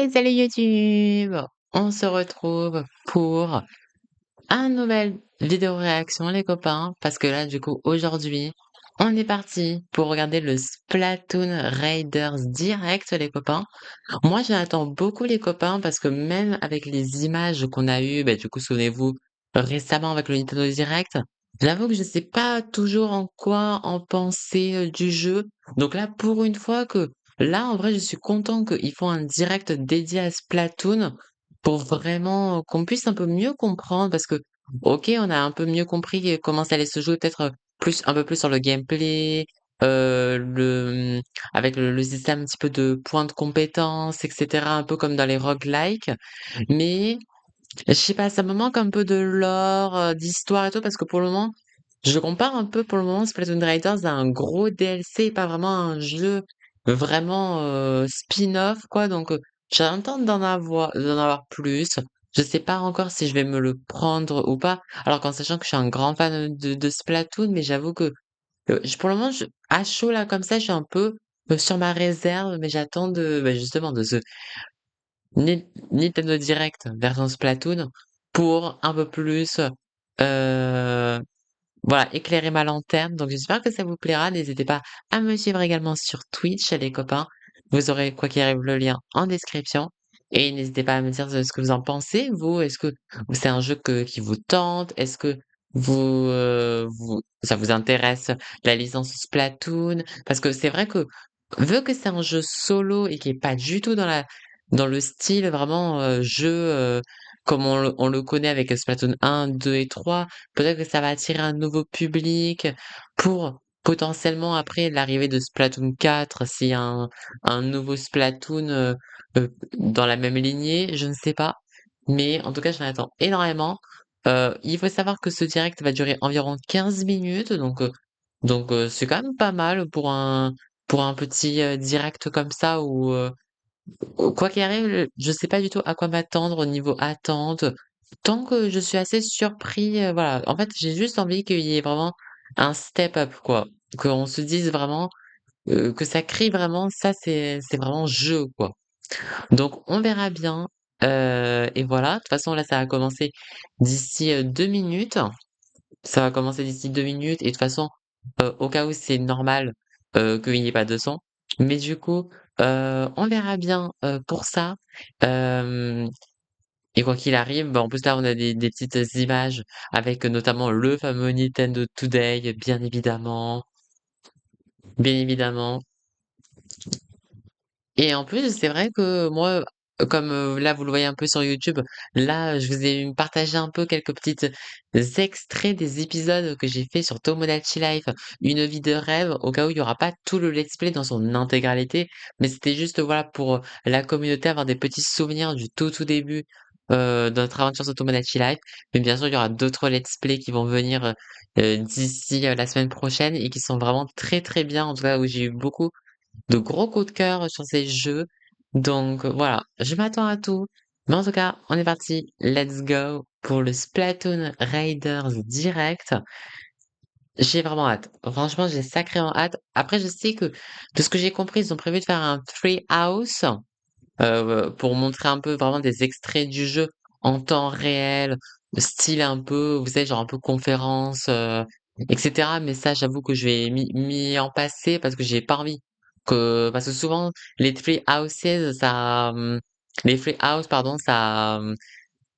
Et salut YouTube! On se retrouve pour un nouvel vidéo réaction les copains, parce que là du coup aujourd'hui, on est parti pour regarder le Splatoon Raiders direct les copains. Moi j'attends beaucoup les copains parce que même avec les images qu'on a eues, du coup souvenez-vous, récemment avec le Nintendo Direct, j'avoue que je sais pas toujours en quoi en penser, du jeu. Donc là, pour une fois que là, en vrai, je suis content qu'ils font un direct dédié à Splatoon pour vraiment, qu'on puisse un peu mieux comprendre parce que, OK, on a un peu mieux compris, comment ça allait se jouer, peut-être, plus un peu plus sur le gameplay, avec le système un petit peu de points de compétences et cetera, un peu comme dans les roguelikes. Mais je sais pas, ça me manque un peu de lore, d'histoire et tout parce que pour le moment, je compare un peu pour le moment Splatoon Riders à un gros DLC et pas vraiment un jeu vraiment, spin-off quoi donc j'attends d'en avoir plus. Je sais pas encore si je vais me le prendre ou pas, alors qu'en sachant que je suis un grand fan de Splatoon, mais j'avoue que, j pour le moment je à chaud là comme ça, je suis un peu, sur ma réserve, mais j'attends justement de ce Nintendo Direct version Splatoon pour un peu plus, heu, voilà, éclairer ma lanterne. Donc j'espère que ça vous plaira. N'hésitez pas à me suivre également sur Twitch les copains. Vous aurez quoi qu'il arrive le lien en description et n'hésitez pas à me dire ce que vous en pensez vous. Est-ce que c'est un jeu qui vous tente? Est-ce que ça vous intéresse la licence Splatoon? Parce que c'est vrai que vu que c'est un jeu solo et qui est pas du tout dans le style vraiment, jeu, comme on le connaît avec Splatoon 1, 2 et 3, peut-être que ça va attirer un nouveau public pour potentiellement après l'arrivée de Splatoon 4, s'il y a un nouveau Splatoon, dans la même lignée, je ne sais pas. Mais en tout cas, j'en attends énormément. Il faut savoir que ce direct va durer environ 15 minutes, donc c'est quand même pas mal pour un petit, direct comme ça où, quoi qu'il arrive, je sais pas du tout à quoi m'attendre au niveau attente. Tant que je suis assez surpris, voilà. En fait, j'ai juste envie qu'il y ait vraiment un step up, quoi. Qu'on se dise vraiment, que ça crie vraiment, ça c'est vraiment jeu, quoi. Donc on verra bien, et voilà. De toute façon, là, ça va commencer d'ici, 2 minutes. Ça va commencer d'ici 2 minutes et de toute façon, au cas où c'est normal, qu'il n'y ait pas de son. Mais du coup, on verra bien, pour ça. Hem et quoi qu'il arrive, en plus là, on a des petites images avec notamment le fameux Nintendo Today, bien évidemment. Et en plus, c'est vrai que moi, comme, là, vous le voyez un peu sur YouTube, là, je vous ai partagé un peu quelques petites extraits des épisodes que j'ai fait sur Tomodachi Life, Une vie de rêve, au cas où il y aura pas tout le let's play dans son intégralité. Mais c'était juste, voilà, pour, la communauté, avoir des petits souvenirs du tout début, de notre aventure sur Tomodachi Life. Mais bien sûr, il y aura d'autres let's play qui vont venir, d'ici, la semaine prochaine et qui sont vraiment très bien. En tout cas, où j'ai eu beaucoup de gros coups de cœur sur ces jeux. Donc voilà, je m'attends à tout. Mais en tout cas, on est parti. Let's go pour le Splatoon Raiders direct. J'ai vraiment hâte. Franchement, j'ai sacrément hâte. Après, je sais que de ce que j'ai compris, ils ont prévu de faire un free house pour montrer un peu vraiment des extraits du jeu en temps réel, style un peu, vous savez, genre un peu conférence, et cetera. Mais ça, j'avoue que je vais m'y en passer parce que j'ai pas envie parce que souvent les free houses, les free house, pardon, ça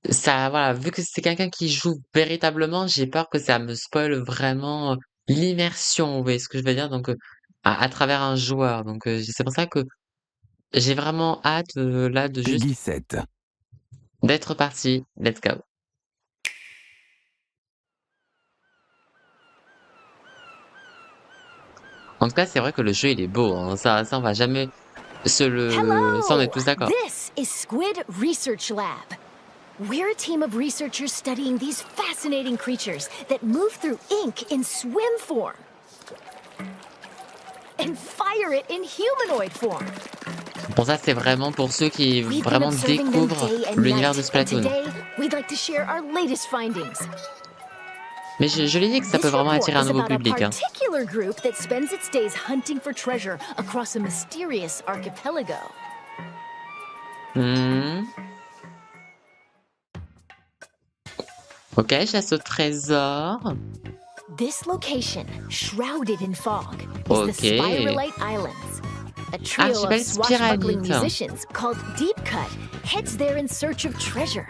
voilà, vu que c'est quelqu'un qui joue véritablement, j'ai peur que ça me spoile vraiment, l'immersion, vous voyez ce que je veux dire? Donc, à travers un joueur. Donc, c'est pour ça que j'ai vraiment hâte, là, de juste Peggy 7. d'être parti. Let's go. En tout cas, c'est vrai que le jeu, il est beau, hein. Ça, on va jamais ça, on est Hello! tous d'accord. This is Squid Research Lab. We're a team of researchers studying these fascinating creatures that move through ink in swim form and fire it in humanoid form. Bon, ça, c'est vraiment pour ceux qui We've been vraiment observing them découvrent day and l'univers de night, and Splatoon. today we'd like to share our latest findings. Mais je l'ai dit que ça peut This vraiment report attirer un is nouveau about a public, hein. particular group that spends its days hunting for treasure across a mysterious archipelago. Mmh. OK, chasse au trésor. This location, shrouded in fog, is the OK. Spiralite Islands. A trio of Archipel swashbuckling Spiralite. musicians called Deep Cut heads there in search of treasure.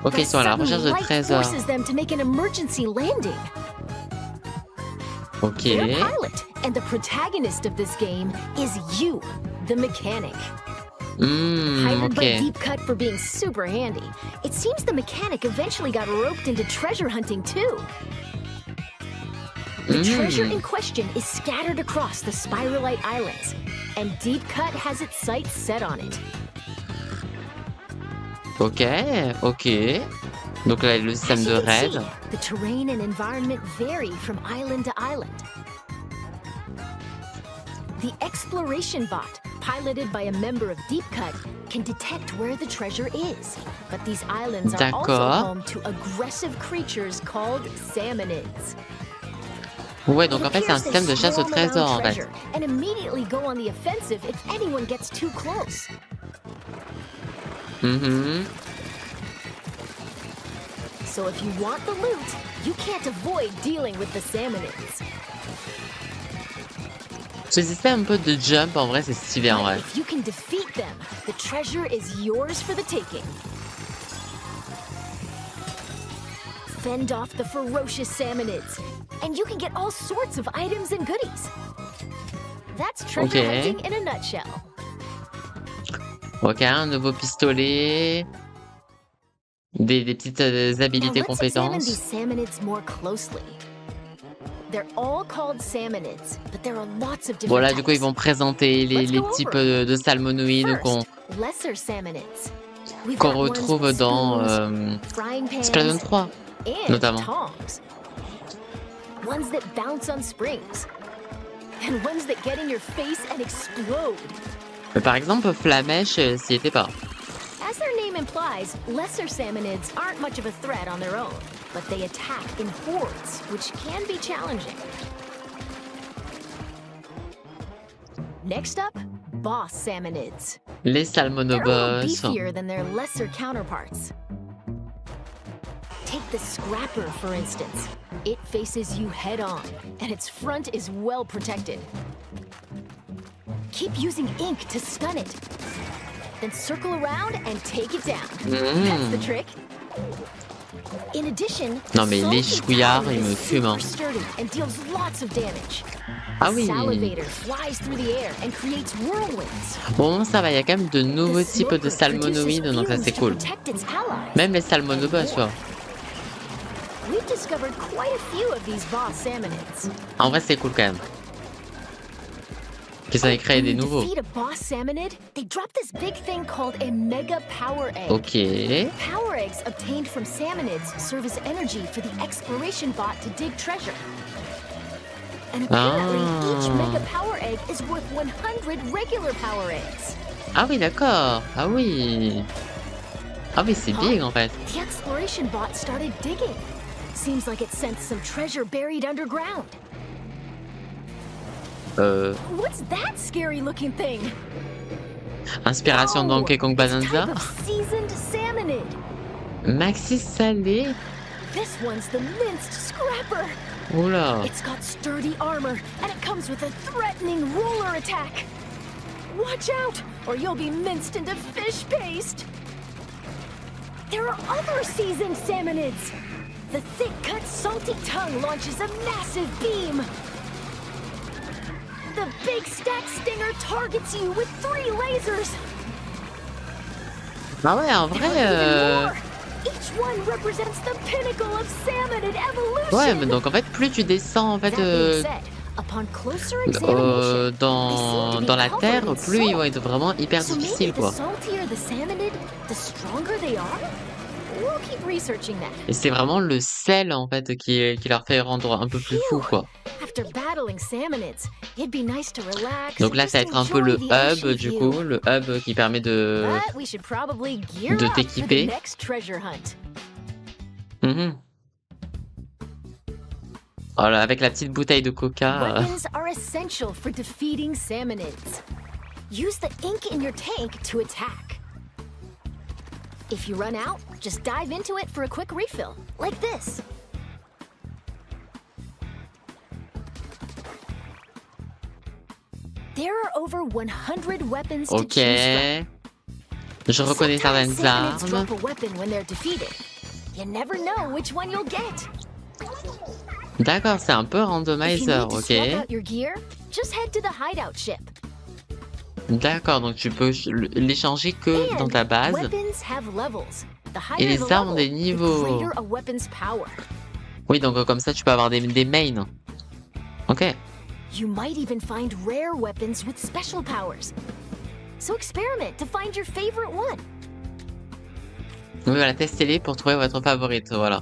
OK, The ils sont à la sudden recherche de light trésors. forces them to make an emergency landing. OK. Their pilot and the protagonist of this game is you, the mechanic. Hired by OK. Deep Cut for being super handy, it seems the mechanic eventually got roped into treasure hunting too. The treasure in question is scattered across the Spiralite Islands, and Deep Cut has its sights set on it. OK, OK. Donc là, le système As de you can see, raid. the terrain and environment vary from island to island. The exploration bot, piloted by a member of Deep Cut, can detect where the treasure is. But these islands are also D'accord. home to aggressive creatures called salmonids. Ouais, donc It en fait, c'est un appears they système de chasse au swarm around trésor, en fait. treasure and immediately go on the offensive if anyone gets too close. Mmh. So if you want the loot, you can't avoid dealing with the salmonids. Ce système un peu de jump, en vrai, c'est stylé, en But vrai. if you can defeat them, the treasure is yours for the taking. Fend off the ferocious salmonids, and you can get all sorts of items and goodies. That's treasure Ok. hunting in a nutshell. OK, un nouveau pistolet. Des petites Now habilités, let's examine these compétences. salmonids more closely. They're all called salmonids, but there are lots of Bon, different là, du coup, ils types. vont présenter Let's les go types over de salmonoïdes First, lesser salmonids. We've qu'on got ones retrouve with dans spoons, frying Splatoon pans, 3, and notamment. tongs. Ones that bounce on springs. And ones that get in your face and explode. Mais par exemple, Flamèche, s'y était pas. As their name implies, lesser salmonids aren't much of a threat on their own, but they attack in hordes, which can be challenging. Next up, boss salmonids. Les They're a little salmonobos. beefier than their lesser counterparts. Take the Scrapper, for instance. It faces you head on, and its front is well protected. Keep using ink to stun it. Then circle around and take it down. That's the trick. In addition, Non, mais les Salty chouillards, Tongue ils me is fument, hein. super sturdy and deals lots of damage. Ah oui. Salivator flies through the air and creates whirlwinds. Bon, ça va, il y a quand même de nouveaux The types de Smoker produces salmonoïdes, donc ça, fumes c'est to cool. protect its allies. Même les salmonobos, tu vois. We've discovered quite a few of these boss salmonids. En vrai, c'est cool quand même. Qu'ils en aient créé When des you nouveaux. defeat a boss salmonid, they drop this big thing called a mega power egg. OK. Power eggs obtained from salmonids serve as energy for the exploration bot to dig treasure. And apparently, each Ah. mega power egg is worth 100 regular power eggs. Ah oui, d'accord. Ah oui. Ah oui, c'est big, en fait. The exploration bot started digging. Seems like it sensed some treasure buried underground. What's that scary-looking thing? Inspiration Oh, Donkey Kong it's a Bonanza. type of seasoned salmonid. Maxi salé. This one's the minced scrapper. Oula. It's got sturdy armor, and it comes with a threatening roller attack. Watch out, or you'll be minced into fish paste. There are other seasoned salmonids. The thick-cut salty tongue launches a massive beam. The big stack stinger targets you with 3 lasers. Ah ouais, en There vrai. are even more. Each one represents the pinnacle of salmonid evolution. Ouais, mais donc en fait, plus tu descends en fait That being said, upon closer examination, dans la terre, plus ils vont être vraiment hyper so maybe difficiles, the quoi. saltier the salmonid, the stronger they are? We'll keep researching that. Et c'est vraiment le sel en fait qui leur fait rendre un peu plus fou, quoi. After battling salmonids, it'd be nice to relax. Donc and là, just ça va être un peu enjoy le the hub ocean du view. coup, le hub qui permet de. But we should probably gear de up for the t'équiper. next treasure hunt. Mhm. Voilà, avec la petite bouteille de coca. Weapons are essential for defeating salmonids. Use the ink in your tank to attack. If you run out, just dive into it for a quick refill, like this. There are over 100 weapons to Ok. choose from. Je reconnais Sometimes certaines Samonids armes. drop a weapon when they're defeated. You never know which one you'll get. D'accord, c'est un peu If you randomizer, need to ok. swap out your gear, just head to the hideout ship. D'accord, donc tu peux l'échanger que dans ta And base. weapons have levels. The Et higher les the armes ont level, des the niveaux. greater a weapon's power. Oui, donc comme ça, tu peux avoir des mains. Ok. You might even find rare weapons with special powers. So experiment to find your favorite one. Oui, voilà, testez-les pour trouver votre favorite, voilà.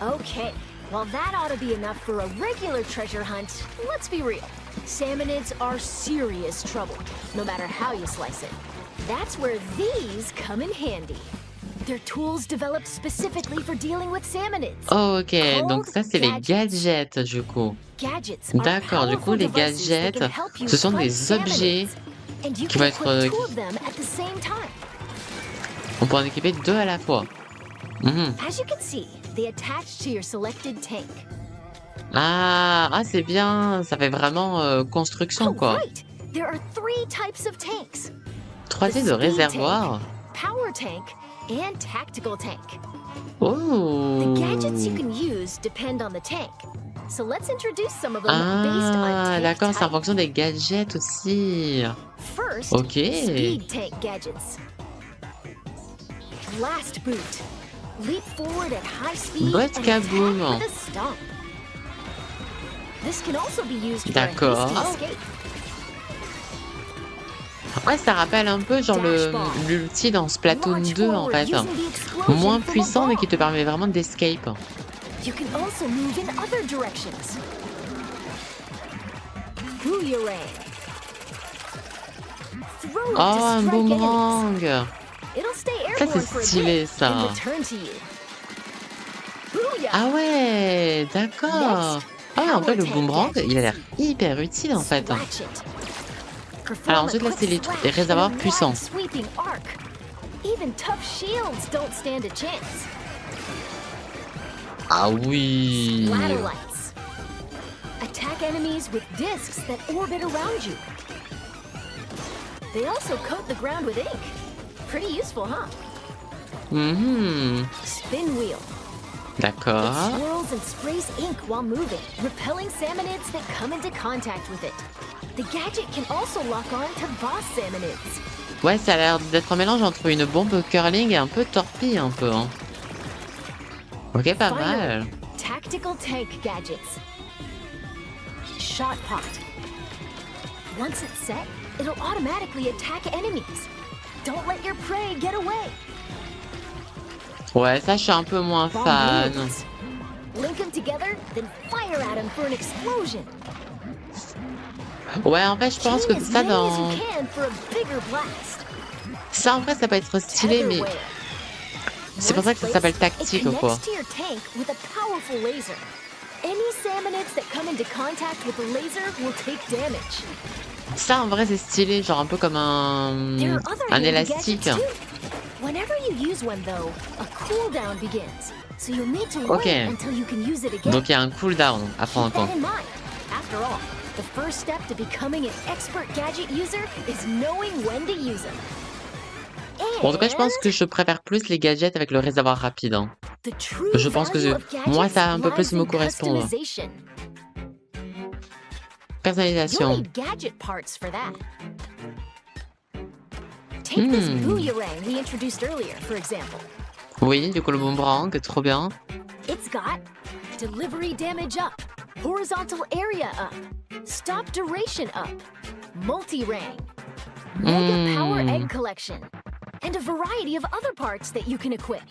Okay, well that ought to be enough for a regular treasure hunt. Let's be real. Salmonids are serious trouble, no matter how you slice it. That's where these come in handy. They're tools developed specifically for dealing with salmonids. Ok, donc ça, c'est les gadgets, du coup. Gadgets are D'accord, du coup, powerful les devices that gadgets, can help you ce sont fight des objets salmonids. And you qui can vont être, equip two of them at the same time. on peut en équiper 2 à la fois. Mhm. As you can see, they attach to your selected tank. Ah, c'est bien, ça fait vraiment construction, Oh, quoi. right! There are 3 types of tanks. 3 types de speed réservoirs. Power tank, and tactical tank. Oh. The gadgets you can use depend on the tank. So let's introduce some of them based on Ah, tank d'accord, c'est en type. fonction des gadgets aussi. First, Ok. speed tank gadgets. Blast boot. Leap forward at high speed Botte and attack kaboom. with a stomp. This can also be used for a D'accord. hasty escape. Ouais, ça rappelle un peu genre l'ulti dans Splatoon 2 en fait. Moins puissant mais qui te permet vraiment d'escape. You can also move in other directions. Boomerang. Throw it Oh, to un strike enemies. boomerang. It'll stay Ça, airborne c'est for a stylé, bit ça. and return to you. Booyah! Ah ouais, d'accord. Ah, en fait, le boomerang, il a l'air hyper utile en fait. Scratch it. Alors Perform ensuite, a là, quick c'est les slash réservoirs and a puissants. wide sweeping arc. Even tough shields don't stand a chance. Ah oui. Splatter lights. Attack enemies with discs that orbit around you. They also coat the ground with ink. Pretty useful, huh? Mhm. Spin wheel. It D'accord. swirls and sprays ink while moving, repelling salmonids that come into contact with it. The gadget can also lock on to boss salmonids. Ouais, ça a l'air d'être un mélange entre une bombe curling et un peu torpille un peu. Hein. Ok, pas mal. Finally, tactical tank gadgets. Shot pot. Once it's set, it'll automatically attack enemies. Don't let your prey get away. Ouais, ça, je suis un peu moins Bomb fan. bullets. Link them together, then fire at them for an explosion. Ouais, en fait, je pense que Chain as ça, many as dans... you can for a bigger blast. Ça, en vrai, ça peut être stylé, mais Tetherware. c'est pour ça que ça Once s'appelle placed, tactique, it quoi. connects to your tank with a powerful laser. Any salmonids that come into contact with the laser will take damage. Ça, en vrai, c'est stylé, genre un peu comme There are other un handy élastique. gadgets too. Whenever you use one though, a cooldown begins. So you'll need to Ok. wait until you can use it again. Donc, il y a un cooldown à prendre en Keep that compte. in mind. After all, the first step to becoming an expert gadget user is knowing when to use them. Bon, en tout cas, je pense And que je préfère plus les gadgets avec le réservoir rapide. Hein. the true Je pense que value of moi, gadgets ça va un peu plus lies me in correspondre. customization. You'll Personnalisation. need gadget parts for that. Take this boomerang we introduced earlier, for example. Oui, du coup, le boomerang, trop bien. It's got delivery damage up, horizontal area up, stop duration up, multi-rang, mega power egg collection, and a variety of other parts that you can equip.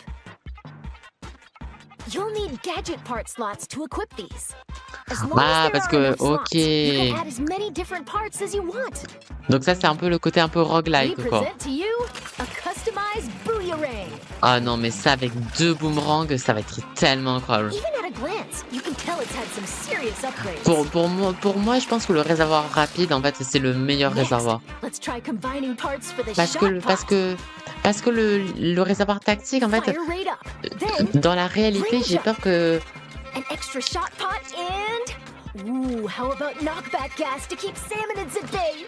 You'll need gadget part slots to equip these. As long Ah, as there parce are que, enough slots, you ok. can add as many different parts as you want. Donc ça, c'est un peu le côté un peu We roguelike, quoi. present to you a customized boomerang. Ah non, mais ça, avec 2 boomerangs, ça va être tellement incroyable. Even at a glance, you can tell it's had some serious upgrades. Pour moi, je pense que le réservoir rapide, en fait, c'est le meilleur Next, réservoir. let's try combining parts for the Parce shot que, pot. parce que, Parce que le réservoir tactique, en fait, Fire rate up. Then, dans la réalité, j'ai peur que... an extra shot pot and... Ooh, how about knockback gas to keep salmonids at bay?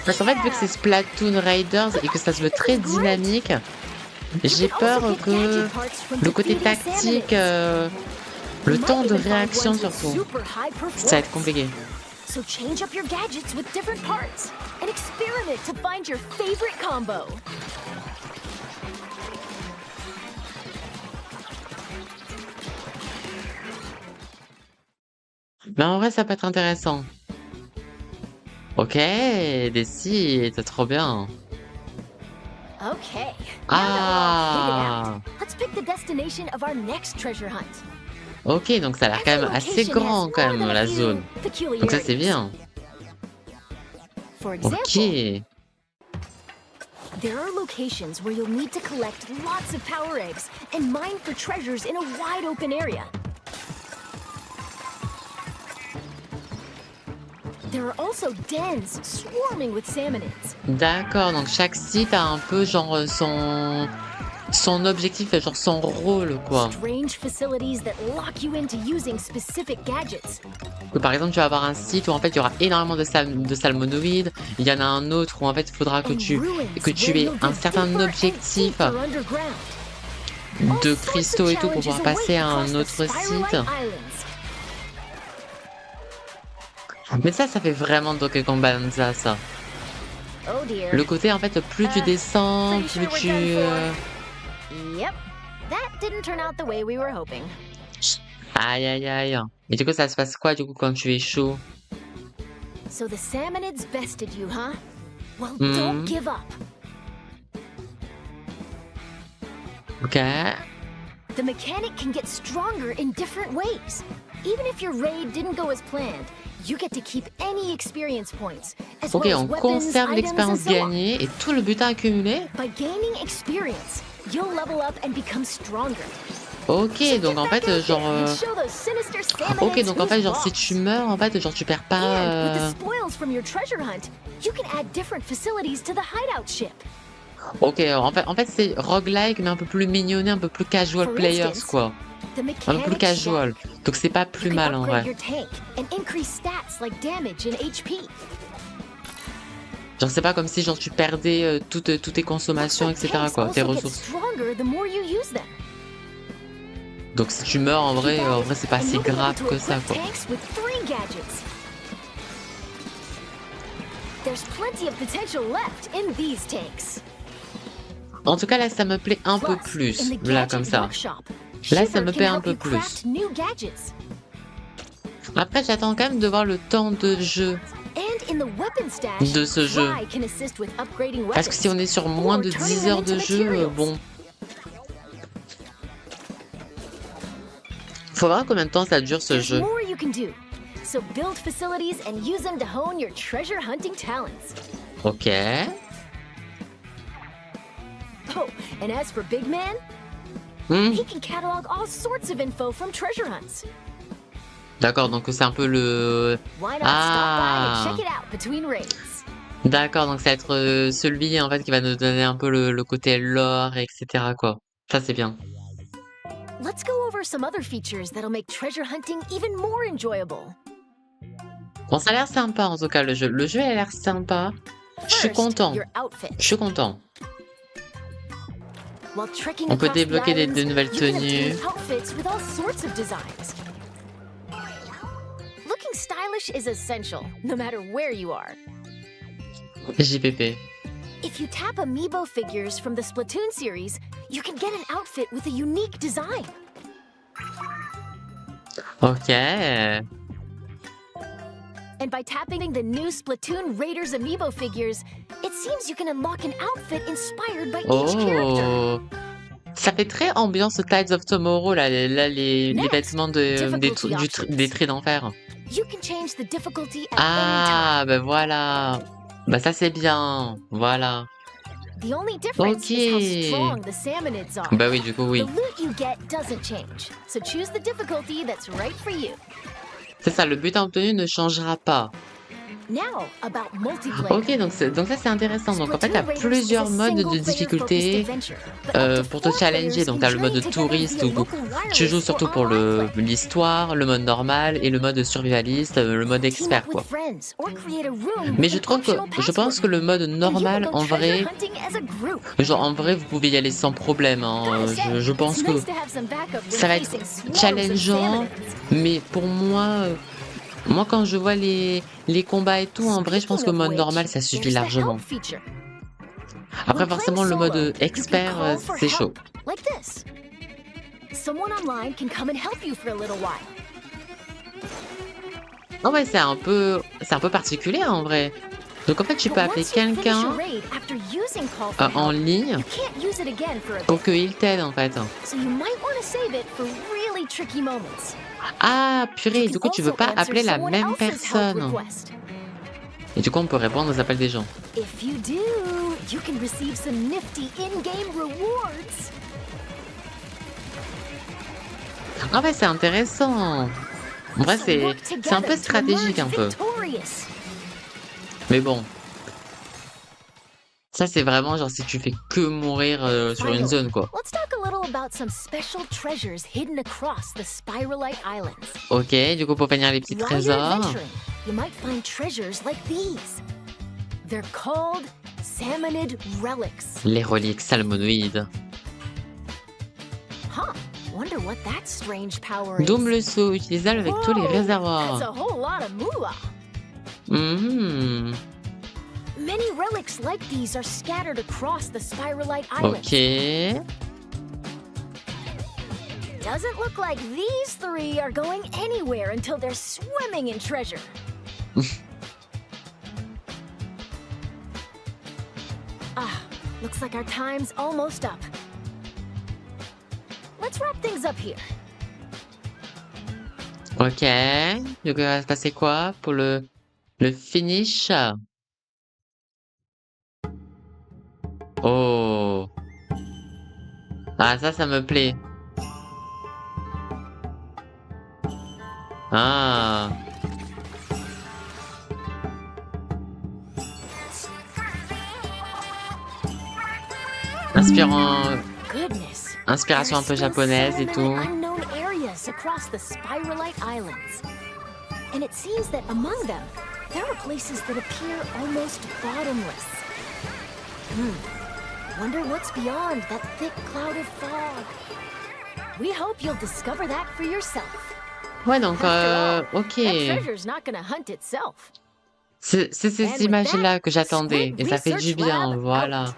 Parce qu'en fait, vu que c'est Splatoon Raiders et que ça se veut très dynamique, j'ai peur que le côté tactique, le temps de réaction surtout, ça va être compliqué. So change up your gadgets with different parts and experiment to find your favorite combo. Mais en vrai, ça peut être intéressant. Ok, Desi, c'est trop bien. Okay. Now that we're all hidden Ah, out, let's pick the destination of our next treasure hunt. ok, donc ça a l'air quand même assez grand quand même la zone. Donc ça c'est bien. For example, Ok. there are locations where you'll need to collect lots of power eggs and mine for treasures in a wide open area. There are also dens swarming with salmonids. D'accord, donc chaque site a un peu genre son objectif, genre son rôle quoi. Strange facilities that lock you into using specific gadgets. Que par exemple tu vas avoir un site où en fait il y aura énormément de salmonoïdes, il y en a un autre où en fait il faudra que And tu ruins aies where you'll un dig certain deeper and objectif deeper underground. de All sorts of cristaux et tout pour pouvoir challenges passer à await un across the autre Spiralite site. Islands. Mais ça fait vraiment Donkey Kong Bonanza ça. Oh dear. Le côté en fait plus tu descends, pretty plus sure tu... we're done for. Yep. That didn't turn out the way we were hoping. Aïe aïe aïe. Et du coup ça se passe quoi du coup quand tu es chaud? So the salmonids bested you, huh? Well, Mhm. don't give up. Ok. The mechanic can get stronger in different ways. Even if your raid didn't go as planned, you get to keep any experience points, as Ok, well as on weapons, conserve items, and l'expérience so on. gagnée et tout le butin accumulé. By gaining experience, you'll level up and become stronger. Ok, So donc get en back fait, out there genre... and show those sinister salmonids Ok, donc en fait, who's genre si boss. tu meurs, en fait, genre tu perds pas... And with the spoils from your treasure hunt, you can add different facilities to the hideout ship. Ok, en fait c'est roguelike mais un peu plus mignonné, un peu plus casual For players instance, quoi. The Un peu plus mechanic casual. Donc c'est pas You plus can mal en upgrade vrai. your tank and increase stats like damage and HP. Genre c'est pas comme si genre tu perdais toutes tes consommations, Looks like etc. tanks quoi, tes also get ressources. stronger the more you use them. Donc si tu meurs en vrai c'est pas And si you'll be able grave to que ça equip quoi. tanks with 3 gadgets. There's plenty of potential left in these tanks. En tout cas là ça me plaît un peu Plus, plus, in the là gadget comme ça. workshop, Là, ça Shiver me can plaît un help peu you plus. craft new gadgets. Après j'attends quand même de voir le temps de jeu. And in the weapon stash, De ce jeu. Fry can assist with upgrading Parce que si on weapons. est sur moins or de turning 10 them heures de into jeu, materials. bon. Faut voir combien de temps ça dure ce There's jeu. more you can do. So build facilities and use them to hone your treasure hunting talents. Ok. Oh, and as for Big Man, Hmm. he can catalog all sorts of info from treasure hunts. D'accord, donc c'est un peu le... Why not Ah. stop by and check it out between raids? D'accord, donc ça va être celui en fait qui va nous donner un peu le côté lore, etc. quoi. Ça c'est bien. Let's go over some other features that'll make treasure hunting even more enjoyable. Bon, ça a l'air sympa en tout cas le jeu. Le jeu a l'air sympa. Je suis First, content. your outfit. Je suis content. While trekking On peut across the débloquer islands, de nouvelles you can tenues. obtain outfits with all sorts of designs. Looking stylish is essential, no matter where you are. JPP. If you tap amiibo figures from the Splatoon series, you can get an outfit with a unique design. Ok. And by tapping the new Splatoon Raiders amiibo figures, it seems you can unlock an outfit inspired by each character. Oh. Ça fait très ambiance Tides of Tomorrow là, les Next, vêtements difficulty des traits d'enfer. You can change the difficulty at any Ah, ben voilà. Bah ça c'est bien. Voilà. time. The only difference is how Ok. strong the salmonids are. Bah oui, du coup oui. The loot you get doesn't change, so choose the difficulty that's right for you. C'est ça, le butin obtenu ne changera pas. Now, about multiplayer. OK, donc ça, c'est intéressant. Donc en fait, tu as Splatoon Raiders is a plusieurs modes de single-player-focused difficulté, adventure, but up to pour te 4 challenger. players Donc can tu as le journey mode together touriste via où local tu joues wireless or surtout pour online play. l'histoire, le mode normal et le mode survivaliste, le mode Team up expert, with quoi. friends or create a room Mais with je an trouve que optional je pense password. que le mode And you can normal, go en treasure vrai, hunting as a group. vous pouvez y aller sans problème, Gotta hein. say, Je it's pense que nice to have some backup when ça va être facing swarms of challengeant, salmonids. mais pour moi, moi quand je vois les combats et tout, en vrai, je pense Speaking que le of mode which, normal, ça suffit there's the help largement. feature. Après When playing forcément le solo, mode you can expert, call for c'est chaud. help, like this. Someone online can come and help you for a little while. Ah ouais, c'est un peu particulier en vrai. Donc en fait, tu But peux appeler once you finish a quelqu'un, raid after using call for en help, ligne you can't use it again for a pour bit. qu'il t'aide en fait. So you might want to save it for really tricky moments. Ah You purée, can du coup, tu veux also pas answer appeler la someone même else's help personne. request. Et du coup, on peut répondre aux appels des gens. If you do, you can receive some nifty in-game rewards. Ah ouais, c'est intéressant. En vrai, So c'est work c'est un peu together to stratégique emerge un peu. victorious. Mais bon, ça c'est vraiment genre si tu fais que mourir, sur une Finally, zone quoi. let's talk a little about some special treasures hidden across the Spiralite Islands. OK, du coup, pour finir les petits While you're trésors. adventuring, you might find treasures like these. They're called Salmonid Relics. Les reliques salmonoïdes. Huh, wonder what that strange power is. Dôme le seau, utilisable avec tous les Whoa, that's réservoirs. a whole lot of moolah. Mmh. Many relics like these are scattered across the Spiralite Islands. OK. Doesn't look like these three are going anywhere until they're swimming in treasure. Looks like our time's almost up. Let's wrap things up here. OK. Donc il va se passer quoi pour le finish? Oh! Ah ça me plaît. Ah! Inspirant Goodness. inspiration un There's peu still japonaise so et many tout. unknown areas across the Spiralite Islands. And it seems that among them, there are places that appear almost bottomless. Wonder what's beyond that thick cloud of fog. We hope you'll discover that for yourself. Ouais donc After all, OK. that treasure's not gonna hunt itself. C'est ces And with images-là that, que j'attendais Squid et ça fait du Research bien, Lab voilà. out.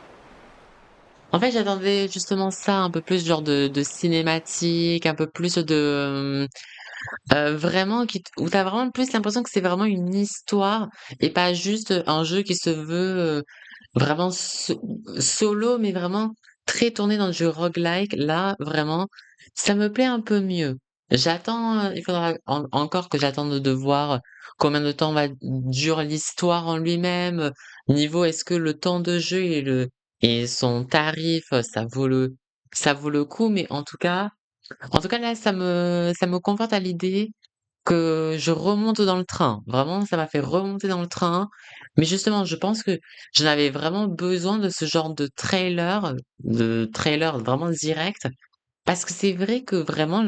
En fait, j'attendais justement ça, un peu plus genre de cinématique, un peu plus de, vraiment où tu as vraiment plus l'impression que c'est vraiment une histoire et pas juste un jeu qui se veut, vraiment solo, mais vraiment très tourné dans le jeu roguelike. Là, vraiment, ça me plaît un peu mieux. J'attends, il faudra encore que j'attende de voir combien de temps dure l'histoire en lui-même, niveau est-ce que le temps de jeu et son tarif, ça vaut le coup, mais en tout cas là, ça me conforte à l'idée que je remonte dans le train. Vraiment, ça m'a fait remonter dans le train. Mais justement, je pense que j'en avais vraiment besoin de ce genre de trailer vraiment direct, parce que c'est vrai que vraiment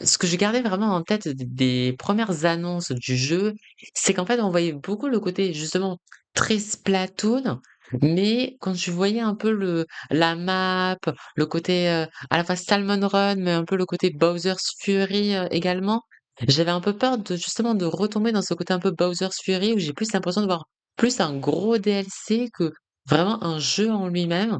ce que je gardais vraiment en tête des premières annonces du jeu, c'est qu'en fait, on voyait beaucoup le côté justement très Splatoon, mais quand tu voyais un peu la map, le côté, à la fois Salmon Run, mais un peu le côté Bowser's Fury, également, j'avais un peu peur de justement de retomber dans ce côté un peu Bowser's Fury où j'ai plus l'impression de voir plus un gros DLC que vraiment un jeu en lui-même.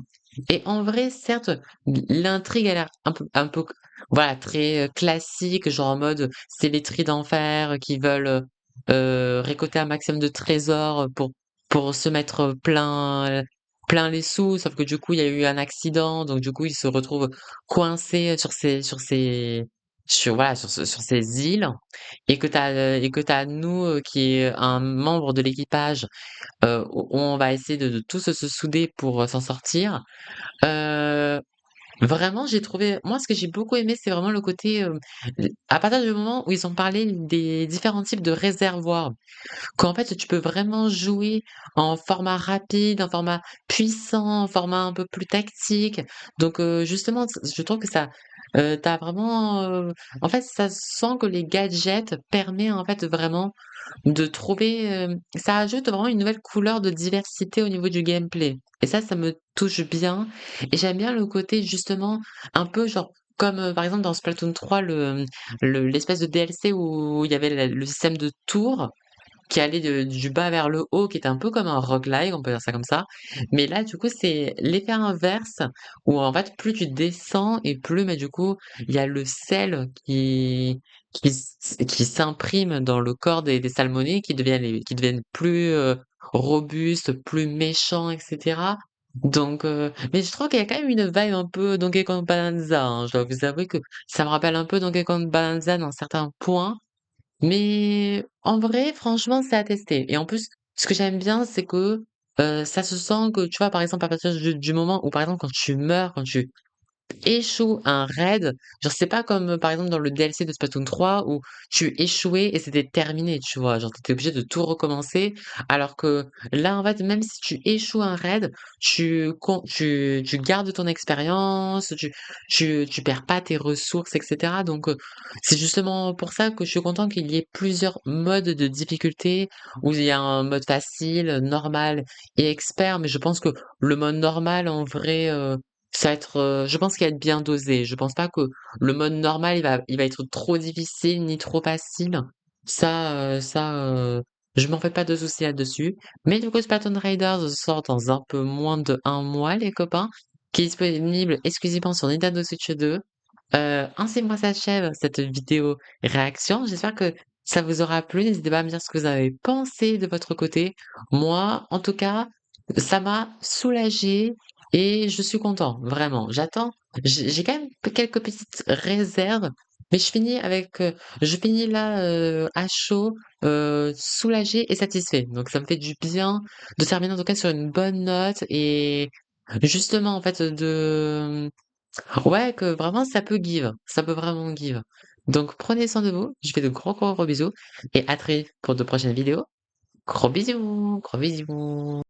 Et en vrai, certes, l'intrigue a l'air un peu voilà, très, classique, genre en mode, c'est les tris d'enfer qui veulent, récolter un maximum de trésors, pour se mettre, plein les sous. Sauf que du coup, il y a eu un accident, donc du coup, ils se retrouvent coincés sur voilà, sur ces îles et que tu nous, qui est un membre de l'équipage, où on va essayer de tous se souder pour, s'en sortir. Heu Vraiment, j'ai trouvé moi, ce que j'ai beaucoup aimé, c'est vraiment le côté, à partir du moment où ils ont parlé des différents types de réservoirs. Qu'en fait, tu peux vraiment jouer en format rapide, en format puissant, en format un peu plus tactique. Donc, justement, je trouve que ça, tu vraiment, en fait, ça sent que les gadgets permet, en fait, vraiment de trouver, ça ajoute vraiment une nouvelle couleur de diversité au niveau du gameplay et ça me touche bien et j'aime bien le côté justement un peu genre comme, par exemple dans Splatoon 3 l'espèce de DLC où il y avait le système de tours qui allait du bas vers le haut, qui était un peu comme un roguelike, on peut dire ça comme ça. Mais là, du coup, c'est l'effet inverse où en fait, plus tu descends et plus, mais du coup, il y a le sel qui s'imprime dans le corps des salmonés qui deviennent plus, robustes, plus méchants et cetera. Donc mais je trouve qu'il y a quand même une vibe un peu Donkey Kong Bonanza, hein. Je dois vous avouer que ça me rappelle un peu Donkey Kong Bonanza dans certains points. Mais en vrai, franchement, c'est à tester et en plus, ce que j'aime bien, c'est que, ça se sent que, tu vois, par exemple, à partir du moment où, par exemple, quand tu meurs, quand tu échoue un raid, genre c'est pas comme, par exemple dans le DLC de Splatoon 3 où tu échouais et c'était terminé, tu vois? Genre tu étais obligé de tout recommencer, alors que là, en fait, même si tu échoues un raid, tu gardes ton expérience, tu perds pas tes ressources et cetera, donc c'est justement pour ça que je suis content qu'il y ait plusieurs modes de difficulté, où il y a un mode facile, normal et expert, mais je pense que le mode normal en vrai, ça va être, je pense qu'il va être bien dosé. Je pense pas que le mode normal, il va être trop difficile ni trop facile. Ça, je m'en fais pas de soucis là-dessus. Mais du coup, Spartan Riders sort dans un peu moins de 1 mois, les copains, qui est disponible exclusivement sur Nintendo Switch 2. Ainsi, moi, s'achève cette vidéo réaction. J'espère que ça vous aura plu. N'hésitez pas à me dire ce que vous avez pensé de votre côté. Moi, en tout cas, ça m'a soulagé et je suis content, vraiment. J'ai quand même quelques petites réserves, mais je finis là, à chaud, soulagé et satisfait. Donc ça me fait du bien de terminer en tout cas sur une bonne note et justement en fait ouais, que vraiment ça peut give, ça peut vraiment give. Donc prenez soin de vous, je fais de gros, gros, gros bisous et à très vite pour de prochaines vidéos. Gros bisous, gros bisous.